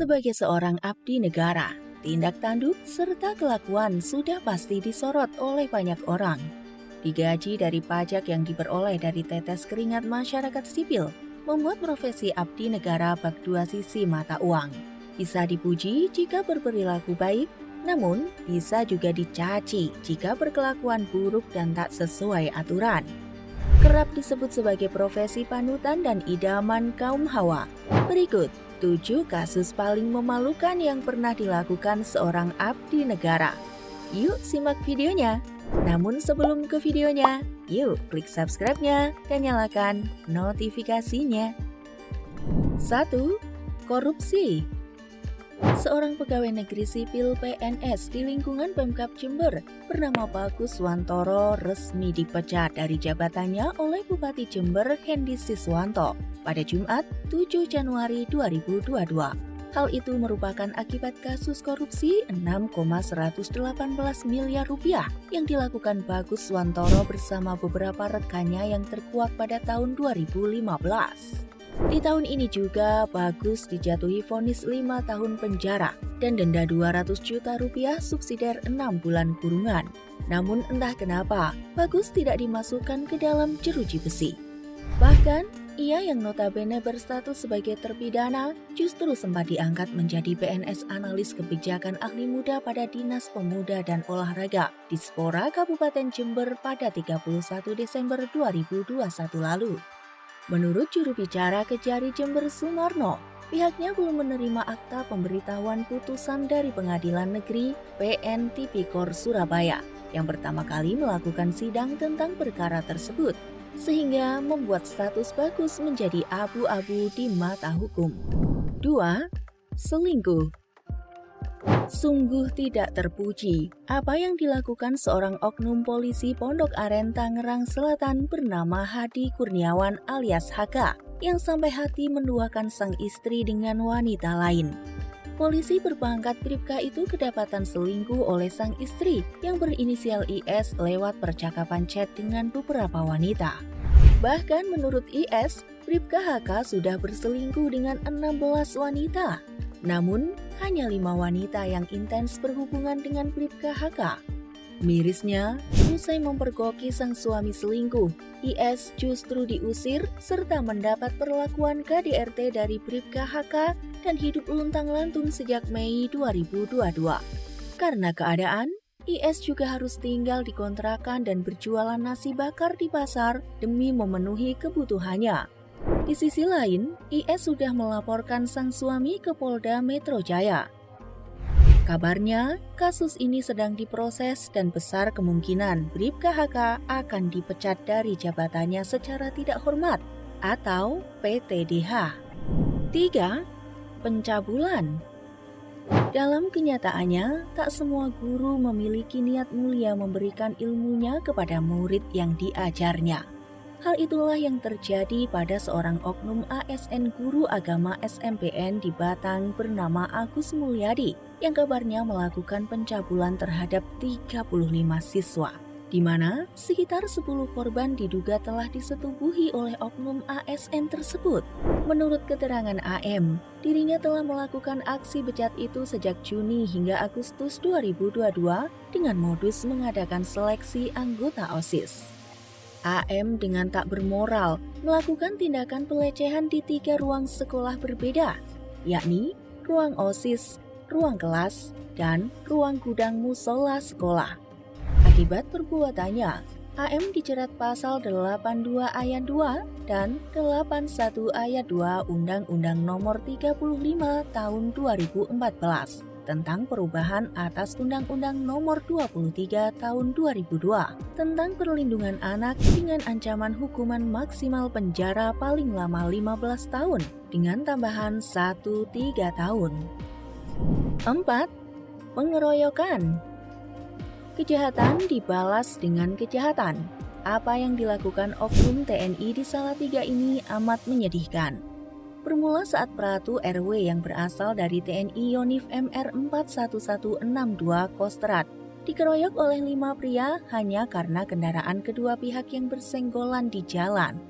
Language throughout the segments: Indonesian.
Sebagai seorang abdi negara, tindak tanduk serta kelakuan sudah pasti disorot oleh banyak orang. Digaji dari pajak yang diperoleh dari tetes keringat masyarakat sipil, membuat profesi abdi negara bak dua sisi mata uang. Bisa dipuji jika berperilaku baik, namun bisa juga dicaci jika berkelakuan buruk dan tak sesuai aturan. Kerap disebut sebagai profesi panutan dan idaman kaum hawa. Berikut 7 kasus paling memalukan yang pernah dilakukan seorang abdi negara. Yuk simak videonya. Namun sebelum ke videonya, yuk klik subscribe-nya dan nyalakan notifikasinya. 1. Korupsi. Seorang pegawai negeri sipil PNS di lingkungan Pemkab Jember bernama Bagus Wantoro resmi dipecat dari jabatannya oleh Bupati Jember Hendy Siswanto pada Jumat 7 Januari 2022. Hal itu merupakan akibat kasus korupsi 6,118 miliar rupiah yang dilakukan Bagus Wantoro bersama beberapa rekannya yang terkuak pada tahun 2015. Di tahun ini juga Bagus dijatuhi vonis 5 tahun penjara dan denda 200 juta rupiah subsidiar 6 bulan kurungan. Namun entah kenapa, Bagus tidak dimasukkan ke dalam jeruji besi. Bahkan, ia yang notabene berstatus sebagai terpidana justru sempat diangkat menjadi PNS analis kebijakan ahli muda pada Dinas Pemuda dan Olahraga di Spora Kabupaten Jember pada 31 Desember 2021 lalu. Menurut juru bicara Kejari Jember Sumarno, pihaknya belum menerima akta pemberitahuan putusan dari Pengadilan Negeri PN Tipikor Surabaya yang pertama kali melakukan sidang tentang perkara tersebut, sehingga membuat status Bagus menjadi abu-abu di mata hukum. 2. Selingkuh. Sungguh tidak terpuji apa yang dilakukan seorang oknum polisi Pondok Aren Tangerang Selatan bernama Hadi Kurniawan alias HK yang sampai hati menduakan sang istri dengan wanita lain. Polisi berpangkat Bribka itu kedapatan selingkuh oleh sang istri yang berinisial IS lewat percakapan chat dengan beberapa wanita. Bahkan menurut IS, Bribka HK sudah berselingkuh dengan 16 wanita. Namun, hanya 5 wanita yang intens berhubungan dengan Bribka HK. Mirisnya, usai mempergoki sang suami selingkuh, IS justru diusir serta mendapat perlakuan KDRT dari Bribka HK dan hidup luntang-lantung sejak Mei 2022. Karena keadaan, IS juga harus tinggal di kontrakan dan berjualan nasi bakar di pasar demi memenuhi kebutuhannya. Di sisi lain, IS sudah melaporkan sang suami ke Polda Metro Jaya. Kabarnya, kasus ini sedang diproses dan besar kemungkinan Bribka HK akan dipecat dari jabatannya secara tidak hormat atau PTDH. 3. Pencabulan. Dalam kenyataannya, tak semua guru memiliki niat mulia memberikan ilmunya kepada murid yang diajarnya. Hal itulah yang terjadi pada seorang oknum ASN guru agama SMPN di Batang bernama Agus Mulyadi yang kabarnya melakukan pencabulan terhadap 35 siswa, di mana sekitar 10 korban diduga telah disetubuhi oleh oknum ASN tersebut. Menurut keterangan AM, dirinya telah melakukan aksi bejat itu sejak Juni hingga Agustus 2022 dengan modus mengadakan seleksi anggota OSIS. AM dengan tak bermoral melakukan tindakan pelecehan di 3 ruang sekolah berbeda, yakni ruang OSIS, ruang kelas, dan ruang gudang musola sekolah. Akibat perbuatannya, AM dijerat pasal 82 ayat 2 dan 81 ayat 2 Undang-Undang Nomor 35 Tahun 2014 tentang perubahan atas Undang-Undang Nomor 23 Tahun 2002 tentang perlindungan anak dengan ancaman hukuman maksimal penjara paling lama 15 tahun dengan tambahan 1-3 tahun. 4. Pengeroyokan. Kejahatan dibalas dengan kejahatan. Apa yang dilakukan oknum TNI di Salatiga ini amat menyedihkan. Bermula saat Pratu RW yang berasal dari TNI Yonif MR 41162 Kostrad dikeroyok oleh 5 pria hanya karena kendaraan kedua pihak yang bersenggolan di jalan.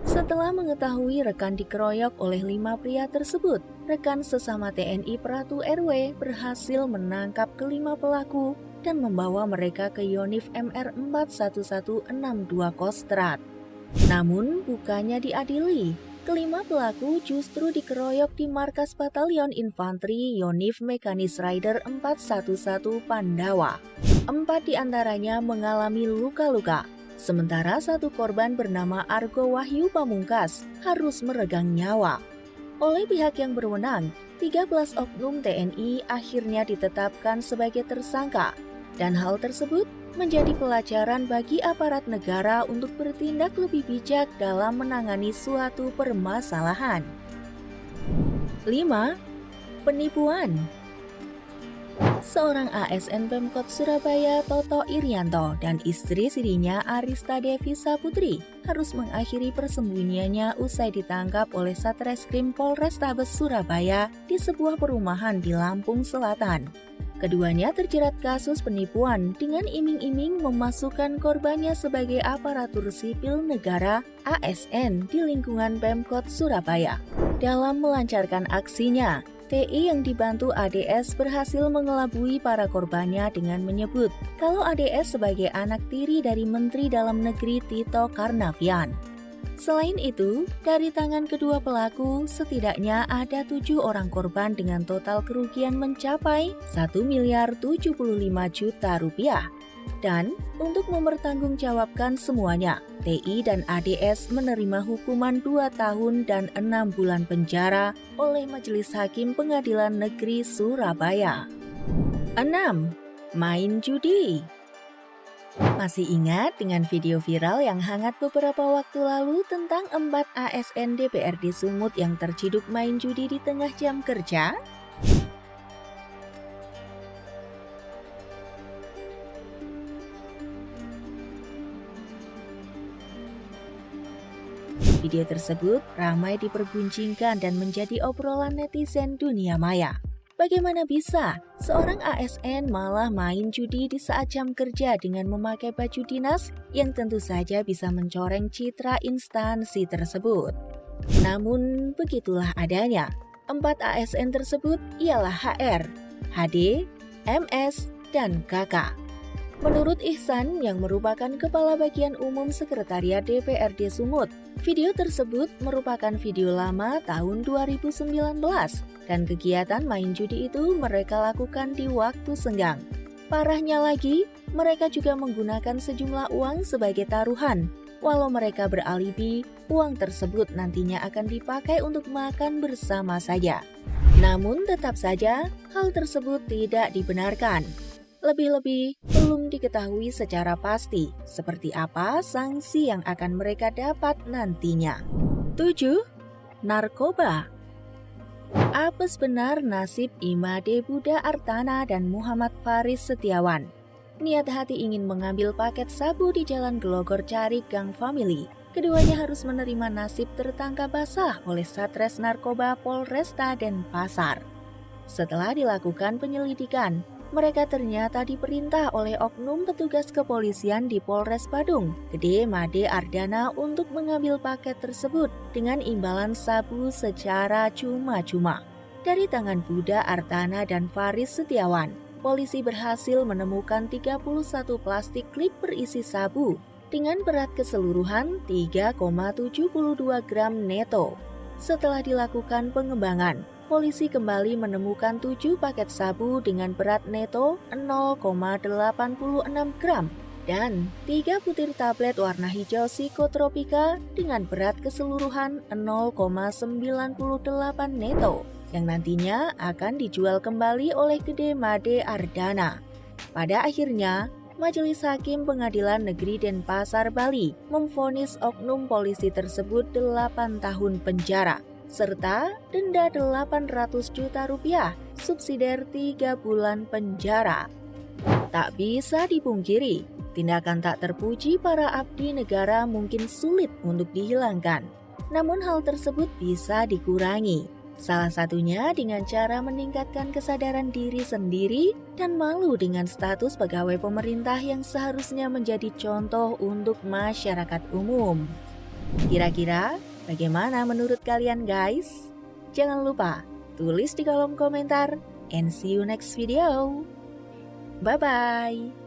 Setelah mengetahui rekan dikeroyok oleh 5 pria tersebut, rekan sesama TNI Pratu RW berhasil menangkap kelima pelaku dan membawa mereka ke Yonif MR 41162 Kostrad. Namun bukannya diadili, kelima pelaku justru dikeroyok di markas Batalion Infanteri Yonif Mekanis Rider 411 Pandawa. 4 diantaranya mengalami luka-luka. Sementara satu korban bernama Argo Wahyu Pamungkas harus meregang nyawa. Oleh pihak yang berwenang, 13 oknum TNI akhirnya ditetapkan sebagai tersangka, dan hal tersebut menjadi pelajaran bagi aparat negara untuk bertindak lebih bijak dalam menangani suatu permasalahan. 5. Penipuan. Seorang ASN Pemkot Surabaya, Toto Irianto, dan istri sirinya Arista Devi Saputri harus mengakhiri persembunyiannya usai ditangkap oleh Satreskrim Polrestabes Surabaya di sebuah perumahan di Lampung Selatan. Keduanya terjerat kasus penipuan dengan iming-iming memasukkan korbannya sebagai aparatur sipil negara (ASN) di lingkungan Pemkot Surabaya. Dalam melancarkan aksinya, TI yang dibantu ADS berhasil mengelabui para korbannya dengan menyebut kalau ADS sebagai anak tiri dari Menteri Dalam Negeri Tito Karnavian. Selain itu, dari tangan kedua pelaku, setidaknya ada 7 orang korban dengan total kerugian mencapai Rp1.075.000.000. Dan untuk mempertanggungjawabkan semuanya, TI dan ADS menerima hukuman 2 tahun dan 6 bulan penjara oleh Majelis Hakim Pengadilan Negeri Surabaya. 6. Main judi. Masih ingat dengan video viral yang hangat beberapa waktu lalu tentang 4 ASN DPRD Sumut yang terciduk main judi di tengah jam kerja? Video tersebut ramai diperguncingkan dan menjadi obrolan netizen dunia maya. Bagaimana bisa seorang ASN malah main judi di saat jam kerja dengan memakai baju dinas yang tentu saja bisa mencoreng citra instansi tersebut? Namun begitulah adanya. 4 ASN tersebut ialah HR, HD, MS, dan KK. Menurut Ihsan yang merupakan Kepala Bagian Umum Sekretariat DPRD Sumut, video tersebut merupakan video lama tahun 2019 dan kegiatan main judi itu mereka lakukan di waktu senggang. Parahnya lagi, mereka juga menggunakan sejumlah uang sebagai taruhan, walau mereka beralibi uang tersebut nantinya akan dipakai untuk makan bersama saja. Namun tetap saja hal tersebut tidak dibenarkan. Lebih-lebih, belum diketahui secara pasti seperti apa sanksi yang akan mereka dapat nantinya. 7. Narkoba. Apes benar nasib Imade Buddha Artana dan Muhammad Faris Setiawan. Niat hati ingin mengambil paket sabu di Jalan Glogor Carik Gang Family. Keduanya harus menerima nasib tertangkap basah oleh Satres Narkoba Polresta Denpasar. Setelah dilakukan penyelidikan, mereka ternyata diperintah oleh oknum petugas kepolisian di Polres Badung, Gede Made Ardana untuk mengambil paket tersebut dengan imbalan sabu secara cuma-cuma. Dari tangan Buddha Artana dan Faris Setiawan, polisi berhasil menemukan 31 plastik klip berisi sabu dengan berat keseluruhan 3,72 gram neto. Setelah dilakukan pengembangan, polisi kembali menemukan 7 paket sabu dengan berat neto 0,86 gram dan 3 butir tablet warna hijau psikotropika dengan berat keseluruhan 0,98 neto yang nantinya akan dijual kembali oleh Gede Made Ardana. Pada akhirnya, Majelis Hakim Pengadilan Negeri Denpasar, Bali memvonis oknum polisi tersebut 8 tahun penjara serta denda Rp800 juta, subsidiar 3 bulan penjara. Tak bisa dipungkiri, tindakan tak terpuji para abdi negara mungkin sulit untuk dihilangkan. Namun hal tersebut bisa dikurangi. Salah satunya dengan cara meningkatkan kesadaran diri sendiri dan malu dengan status pegawai pemerintah yang seharusnya menjadi contoh untuk masyarakat umum. Kira-kira bagaimana menurut kalian guys? Jangan lupa tulis di kolom komentar and see you next video. Bye-bye.